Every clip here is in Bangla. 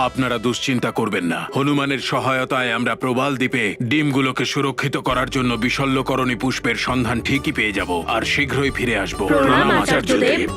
আপনারা দুশ্চিন্তা করবেন না। হনুমানের সহায়তায় আমরা প্রবাল দ্বীপে ডিমগুলোকে সুরক্ষিত করার জন্য বিশল্যকরণী পুষ্পের সন্ধান ঠিকই পেয়ে যাব আর শীঘ্রই ফিরে আসবো। প্রণাম আচার্যদেব।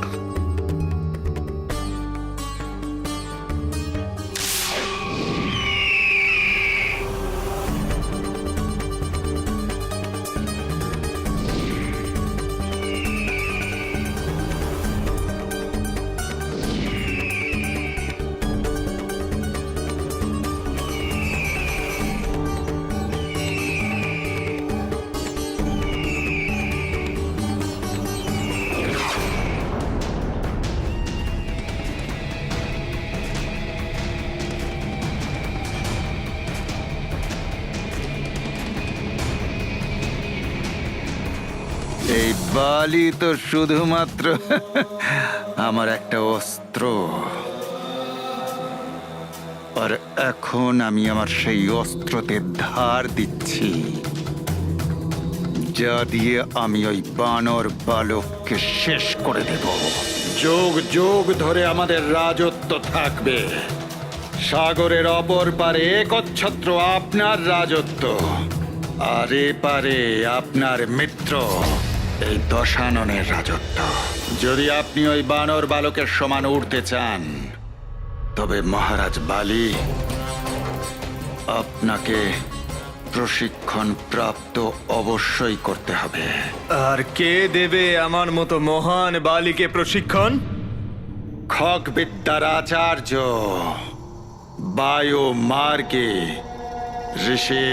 এই বালি তো শুধুমাত্র আমার একটা অস্ত্র, আর এখন আমি আমার সেই অস্ত্রতে ধার দিচ্ছি, যা দিয়ে আমি ওই বানর বালককে শেষ করে দেব। যুগ যুগ ধরে আমাদের রাজত্ব থাকবে। সাগরের অপর পারে একচ্ছত্র আপনার রাজত্ব, আর এপারে আপনার মিত্র এই দশাননের রাজত্ব। যদি আপনি ওই বানর বালকের সমান উঠতে চান, তবে মহারাজ বালি আপনাকে প্রশিক্ষণ প্রাপ্ত অবশ্যই করতে হবে। আর কে দেবে আমার মতো মহান বালিকে প্রশিক্ষণ? খগবিদ্যার আচার্য বায়ু মার্গে ঋষি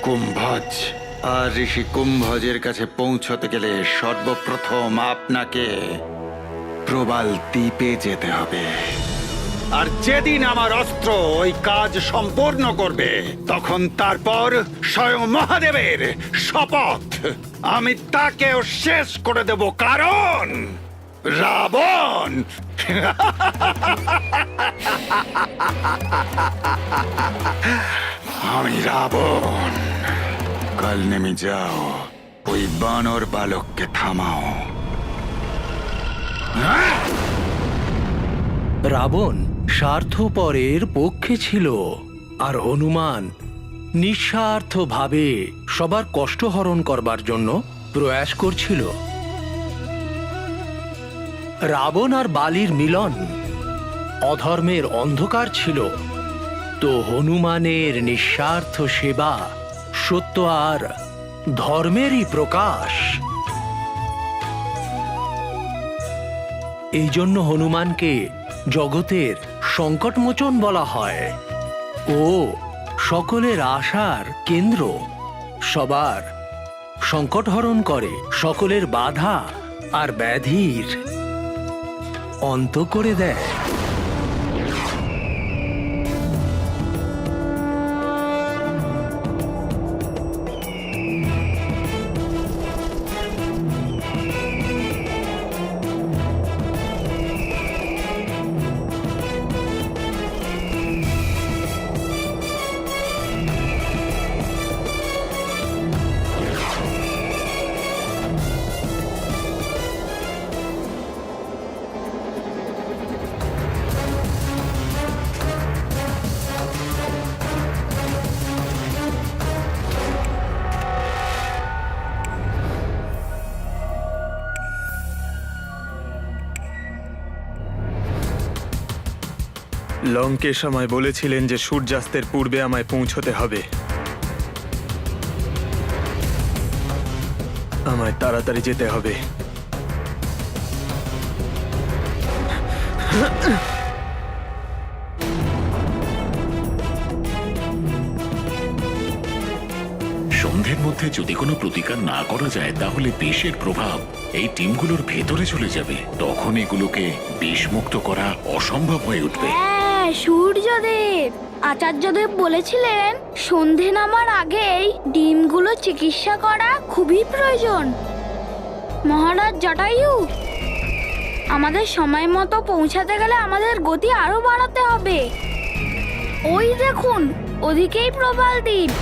কুম্ভজ। আর ঋষি কুম্ভজের কাছে পৌঁছতে গেলে সর্বপ্রথম আপনাকে প্রবাল দ্বীপে যেতে হবে। আর যেদিন আমার অস্ত্র ওই কাজ সম্পূর্ণ করবে, তখন তারপর স্বয়ং মহাদেবের শপথ, আমি তাকেও শেষ করে দেব, কারণ রাবণ আমি রাবণ। কাল নেমে যাও, ওই বানর বালককে থামাও। রাবণ স্বার্থপরের পক্ষে ছিল, আর হনুমান নিঃস্বার্থভাবে সবার কষ্ট হরণ করবার জন্য প্রয়াস করছিল। রাবণ আর বালির মিলন অধর্মের অন্ধকার ছিল, তো হনুমানের নিঃস্বার্থ সেবা সত্য আর ধর্মেরই প্রকাশ। এই জন্য হনুমানকে জগতের সংকটমোচন বলা হয়। ও সকলের আশার কেন্দ্র, সবার সংকট হরণ করে, সকলের বাধা আর ব্যাধির অন্ত করে দেয়। লঙ্কেশ আমায় বলেছিলেন যে সূর্যাস্তের পূর্বে আমায় পৌঁছতে হবে। আমায় তাড়াতাড়ি যেতে হবে। সন্ধ্যের মধ্যে যদি কোনো প্রতিকার না করা যায়, তাহলে বিষের প্রভাব এই টিমগুলোর ভেতরে চলে যাবে। তখন এগুলোকে বিষমুক্ত করা অসম্ভব হয়ে উঠবে। হ্যাঁ, সূর্যদেব, আচার্যদেব বলেছিলেন সন্ধে নামার আগেই ডিমগুলো চিকিৎসা করা খুবই প্রয়োজন। মহারাজ জটায়ু, আমাদের সময় মতো পৌঁছাতে গেলে আমাদের গতি আরো বাড়াতে হবে। ওই দেখুন, ওদিকেই প্রবাল দ্বীপ।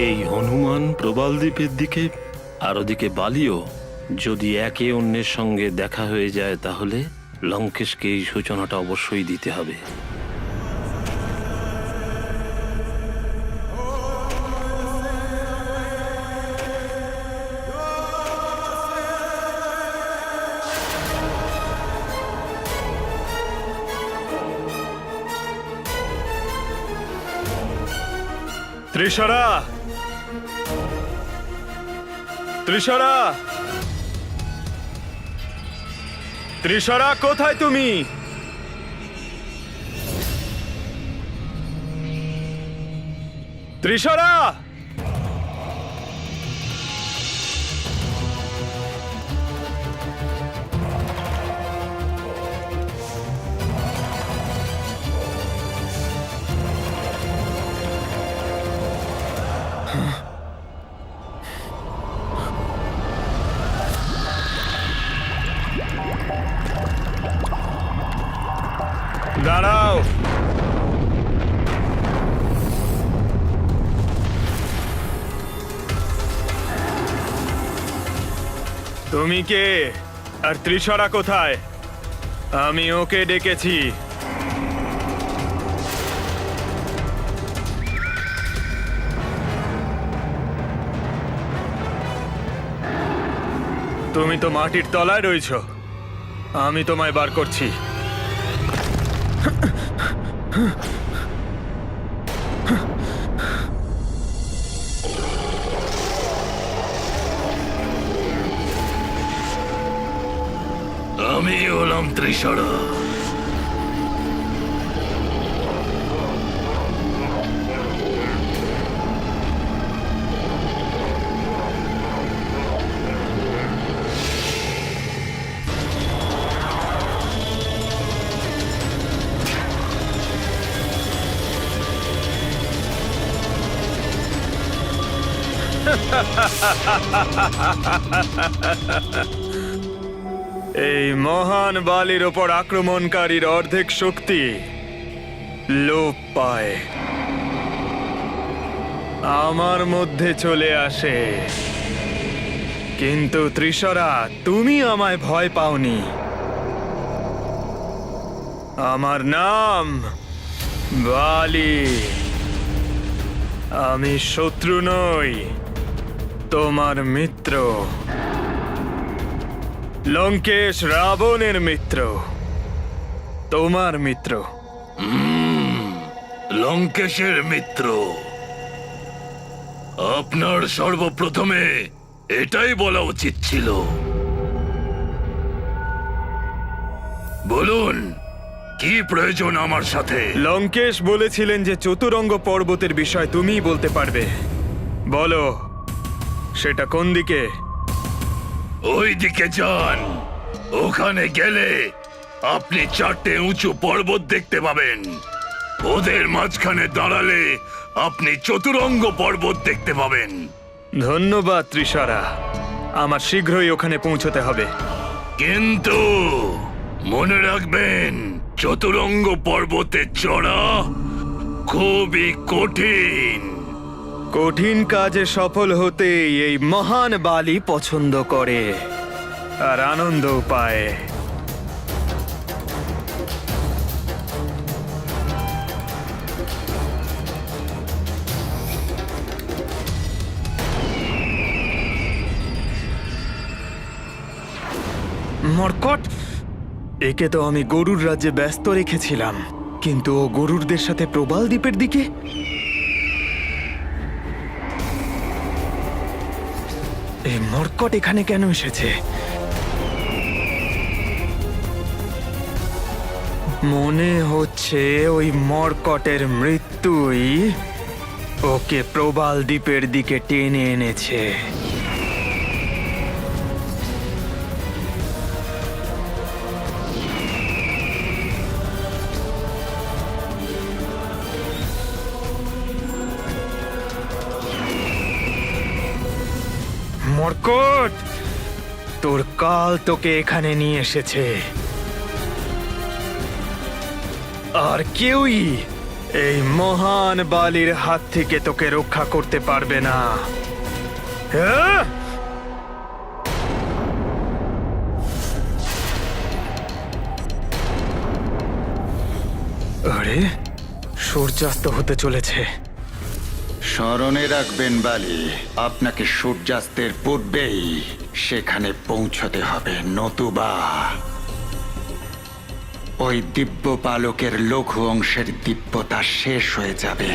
এই হনুমান প্রবাল দ্বীপের দিকে আর ওদিকে বালিও যদি একে অন্যের সঙ্গে দেখা হয়ে যায় তাহলে লঙ্কেশকে এই সূচনাটা অবশ্যই দিতে হবে। ত্রিশরা, ত্রিশরা, ত্রিশরা, কোথায় তুমি? ত্রিশরা! দাঁড়াও! তুমি কে? আর ত্রিশরা কোথায়? আমি ওকে ডেকেছি। তুমি তো মাটির তলায় রয়েছো। আমি তোমায় বার করছি। আমি হলাম ত্রিশরা। এই মহান বালির ওপর আক্রমণকারীর অর্ধেক শক্তি লোপ পায়, আমার মধ্যে চলে আসে। কিন্তু ত্রিশরা, তুমি আমায় ভয় পাওনি। আমার নাম বালি। আমি শত্রু নই, তোমার মিত্র। লঙ্কেশ রাবণের মিত্র, তোমার মিত্র। লঙ্কেশের মিত্র। আপনার সর্বপ্রথমে এটাই বলা উচিত ছিল। বলুন, কি প্রয়োজন আমার সাথে? লঙ্কেশ বলেছিলেন যে চতুরঙ্গ পর্বতের বিষয় তুমিই বলতে পারবে। বলো, সেটা কোন দিকে? ওই দিকে যান। ওখানে গেলে আপনি 4টে উঁচু পর্বত দেখতে পাবেন। ওদের মাঝখানে দাঁড়ালে আপনি চতুরঙ্গ পর্বত দেখতে পাবেন। ধন্যবাদ ত্রিশরা, আমার শীঘ্রই ওখানে পৌঁছতে হবে। কিন্তু মনে রাখবেন, চতুরঙ্গ পর্বতে চড়া খুবই কঠিন। কঠিন কাজে সফল হতেই এই মহান বালি পছন্দ করে আর আনন্দও পায়। মর্কট, একে তো আমি গরুর রাজ্যে ব্যস্ত রেখেছিলাম, কিন্তু ও গরুরদের সাথে প্রবাল দ্বীপের দিকে। এই মর্কট এখানে কেন এসেছে? মনে হচ্ছে ওই মর্কটের মৃত্যুই ওকে প্রবাল দ্বীপের দিকে টেনে এনেছে। মর্কট, তোর কাল তোকে এখানে নিয়ে এসেছে, আর কেউই এই মহান বালির হাত থেকে তোকে রক্ষা করতে পারবে না। হ্যাঁ? আরে সূর্যাস্ত হতে চলেছে। স্মরণে রাখবেন বালি, আপনাকে সূর্যাস্তের পূর্বেই সেখানে পৌঁছতে হবে, নতুবা ওই দিব্য পালকের লঘু অংশের দিব্যতা শেষ হয়ে যাবে।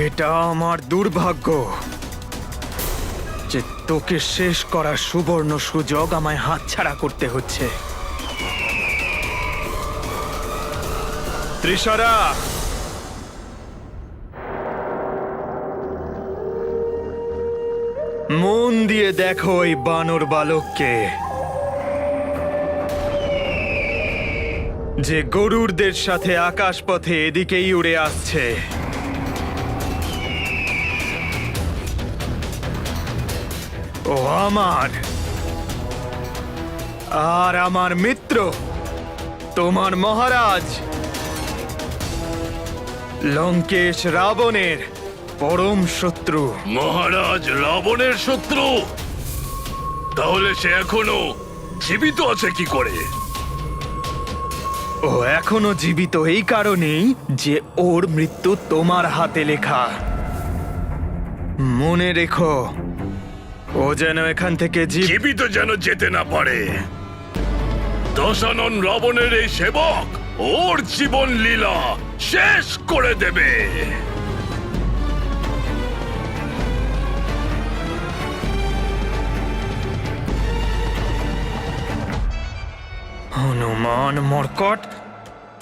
এটা আমার দুর্ভাগ্য যে তোকে শেষ করার সুবর্ণ সুযোগ আমায় হাতছাড়া করতে হচ্ছে। ত্রিশরা, মন দিয়ে দেখো এই বানর বালককে, যে গরুড়দের সাথে আকাশপথে এদিকেই উড়ে আসছে। ও আমার আর আমার মিত্র, তোমার মহারাজ লঙ্কেশ রাবণের পরম শত্রু। মহারাজ রাবণের শত্রু? তাহলে সে এখনো জীবিত আছে কি করে? ও এখনো জীবিত এই কারণেই যে ওর মৃত্যু তোমার হাতে লেখা। মনে রেখো, ও যেন এখান থেকে জীবিত যেন যেতে না পারে। দশানন রাবণের এই সেবক ওর জীবন লীলা শেষ করে দেবে। হনুমান মর্কট,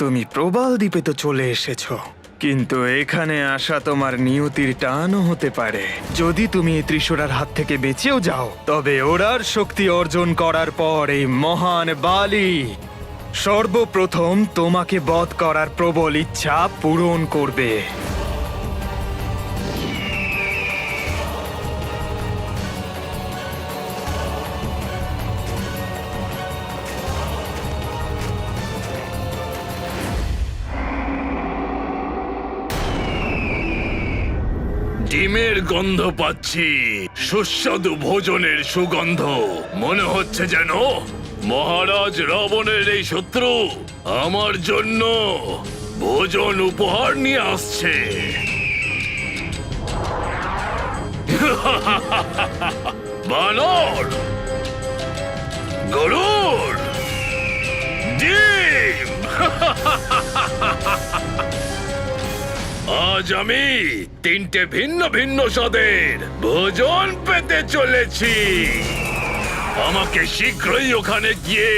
তুমি প্রবাল দ্বীপে তো চলে এসেছো, কিন্তু এখানে আসা তোমার নিয়তির টানও হতে পারে। যদি তুমি এই ত্রিশূরার হাত থেকে বেঁচেও যাও, তবে ওরার শক্তি অর্জন করার পর এই মহান বালি সর্বপ্রথম তোমাকে বধ করার প্রবল ইচ্ছা পূরণ করবে। ডিমের গন্ধ পাচ্ছি, সুস্বাদু ভোজনের সুগন্ধ। মনে হচ্ছে যেন মহারাজ রাবণের এই শত্রু আমার জন্য ভোজন উপহার নিয়ে আসছে। বানর, গরুর, ডিম। আজ আমি তিনটে ভিন্ন ভিন্ন স্বাদের ভোজন পেতে চলেছি। আমাকে শীঘ্রই ওখানে গিয়ে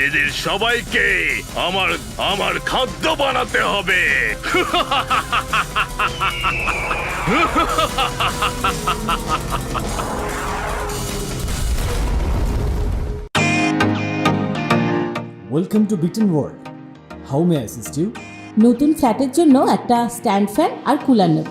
এদের সবাইকে আমার খাদ্য বানাতে হবে। Welcome to Beaten World. How may I assist you? নতুন ফ্ল্যাটের জন্য একটা স্ট্যান্ড ফ্যান আর কুলার নেব।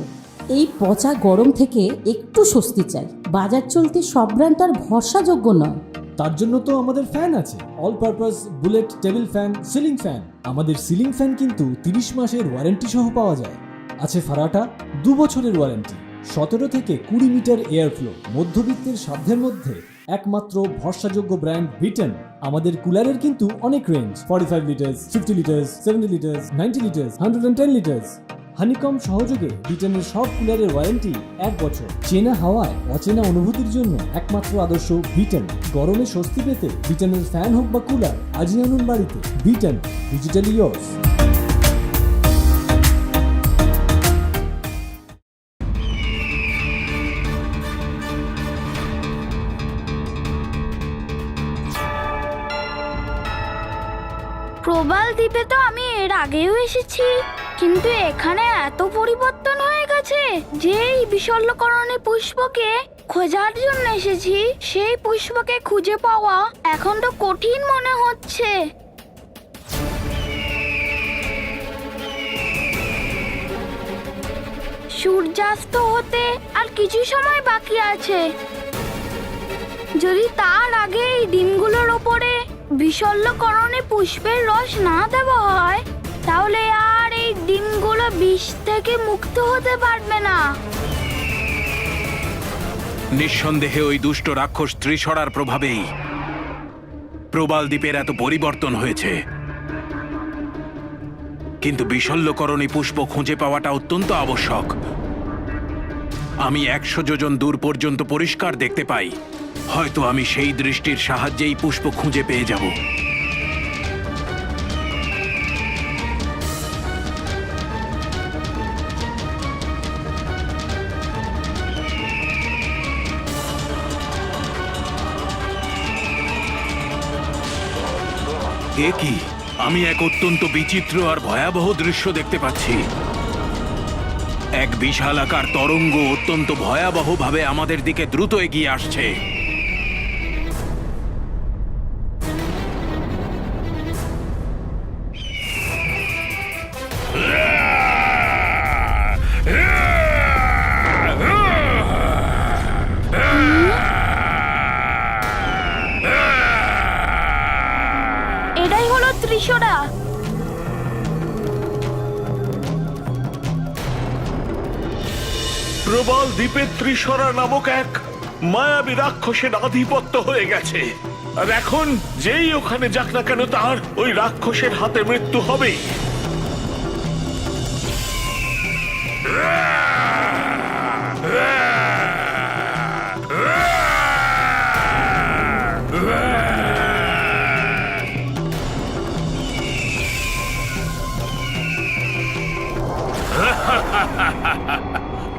এই পচা গরম থেকে একটু স্বস্তি চাই। বাজার চলতে সব ব্র্যান্ড আর ভরসাযোগ্য নয়। তার জন্য তো আমাদের ফ্যান আছে, all purpose bullet table fan, ceiling fan. আমাদের সিলিং ফ্যান কিন্তু 30 মাসের ওয়ারেন্টি সহ পাওয়া যায়। আছে ফারাটা 2 বছরের ওয়ারেন্টি, 17 থেকে 20 মিটার এয়ার ফ্লো। মধ্যবিত্তের সাধ্যের মধ্যে একমাত্র ভরসাযোগ্য ব্র্যান্ড বিটেন। আমাদের কুলারের কিন্তু অনেক range, 45 litres, 50 litres, 70 litres, 90 litres, 110 litres. Honeycomb সহযোগে বিটেনের সব কুলারের ওয়ারেন্টি 1 বছর। চেনা হাওয়ায় অচেনা অনুভূতির জন্য একমাত্র আদর্শ বিটেন। গরমে স্বস্তি পেতে বিটেনের ফ্যান হোক বা কুলার, আজই আনুন বাড়িতে। Beaten, digitally yours. প্রবাল দ্বীপে তো আমি এর আগেও এসেছি, কিন্তু এখানে এত পরিবর্তন হয়ে গেছে যে এই বিশল্যকরণী পুষ্পকে খোঁজার জন্য এসেছি, সেই পুষ্পকে খুঁজে পাওয়া এখন তো কঠিন মনে হচ্ছে। সূর্যাস্ত হতে আর কিছু সময় বাকি আছে। যদি তার আগে এই ডিমগুলোর ওপরে বিশল্যকরণে পুষ্পের রস না দেওয়া হয়, তাহলে আর এই ডিমগুলো বিষ থেকে মুক্ত হতে পারবে না। নিঃসন্দেহে ওই দুষ্ট রাক্ষস ত্রিশরার প্রভাবেই প্রবাল দ্বীপের এত পরিবর্তন হয়েছে। কিন্তু বিশল্যকরণী পুষ্প খুঁজে পাওয়াটা অত্যন্ত আবশ্যক। আমি 100 যোজন দূর পর্যন্ত পরিষ্কার দেখতে পাই। হয়তো আমি সেই দৃষ্টির সাহায্যেই পুষ্প খুঁজে পেয়ে যাব। এ কি? আমি এক অত্যন্ত বিচিত্র আর ভয়াবহ দৃশ্য দেখতে পাচ্ছি। এক বিশালাকার তরঙ্গ অত্যন্ত ভয়াবহভাবে আমাদের দিকে দ্রুত এগিয়ে আসছে। এটাই হলো ত্রিশরা। প্রবাল দ্বীপে ত্রিশরা নামক এক মায়াবী রাক্ষসের আধিপত্য হয়ে গেছে। আর এখন যেই ওখানে যাক না কেন, তার ওই রাক্ষসের হাতে মৃত্যু হবেই।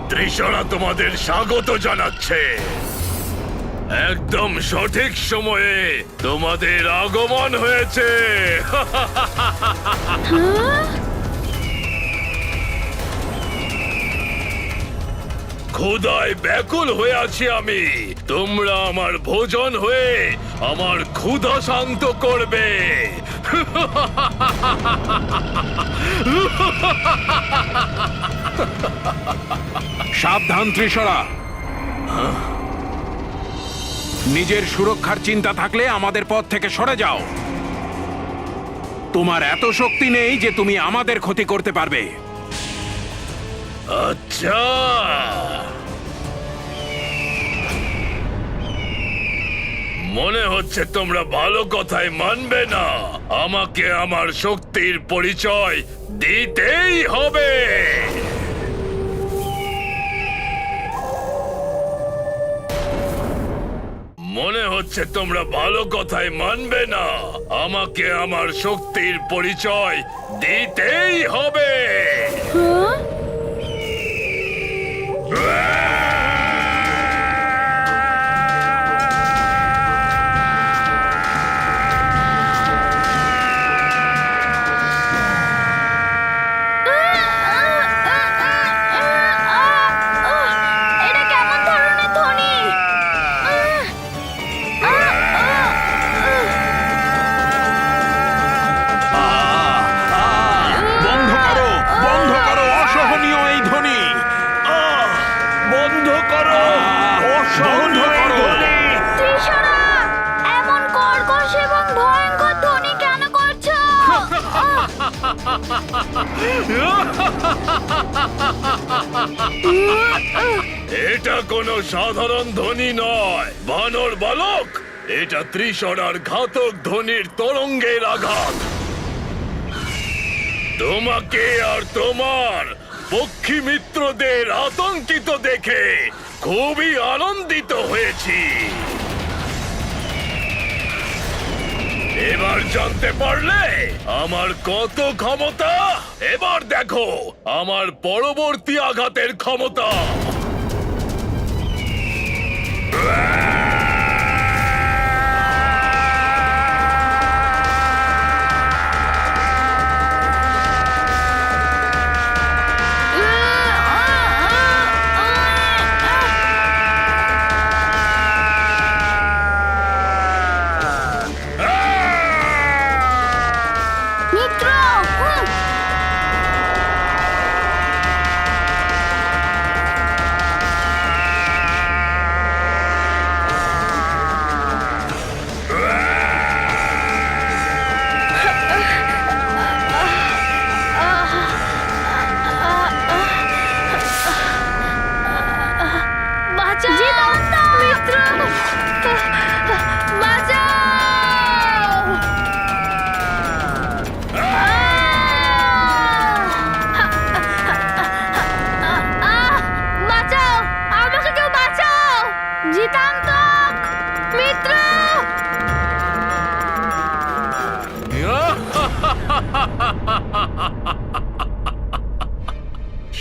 ত্রিশরা তোমাদের স্বাগত জানাচ্ছে। একদম সঠিক সময়ে তোমাদের আগমন হয়েছে। ক্ষুধায় ব্যাকুল হয়ে আছি আমি। তোমরা আমার ভোজন হয়ে আমার ক্ষুধা শান্ত করবে। সাবধান ত্রিশরা! নিজের সুরক্ষার চিন্তা থাকলে আমাদের পথ থেকে সরে যাও। তোমার এত শক্তি নেই যে তুমি আমাদের ক্ষতি করতে পারবে। আচ্ছা, মনে হচ্ছে তোমরা ভালো কথাই মানবে না। আমাকে আমার শক্তির পরিচয় দিতেই হবে। মনে হচ্ছে তোমরা ভালো কথাই মানবে না। আমাকে আমার শক্তির পরিচয় দিতেই হবে। এটা কেমন ধরনের ধ্বনি? বন্ধ করো, বন্ধ করো অসহনীয় এই ধ্বনি। বন্ধ করো অসহনীয় এই ধ্বনি। ত্রিশরা, এমন কর্কশ এবং ভয়ঙ্কর ধ্বনি কেন করছো? এটা কোনো সাধারণ ধ্বনি নয় বানর বালক। এটা ত্রিশরার ঘাতক ধ্বনির তরঙ্গের আঘাত। তোমাকে আর তোমার পক্ষী মিত্রদের আতঙ্কিত দেখে খুবই আনন্দিত হয়েছি। এবার জানতে পারলে আমার কত ক্ষমতা। এবার দেখো আমার পরবর্তী আঘাতের ক্ষমতা। মিত্র!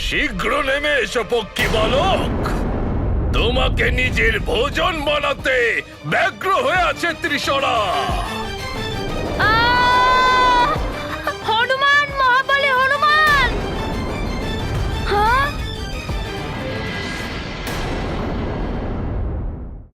শীঘ্র নেমে এসো পক্ষী বালক, তোমাকে নিজের ভোজন বানাতে ব্যগ্র হয়ে আছে ত্রিশরা।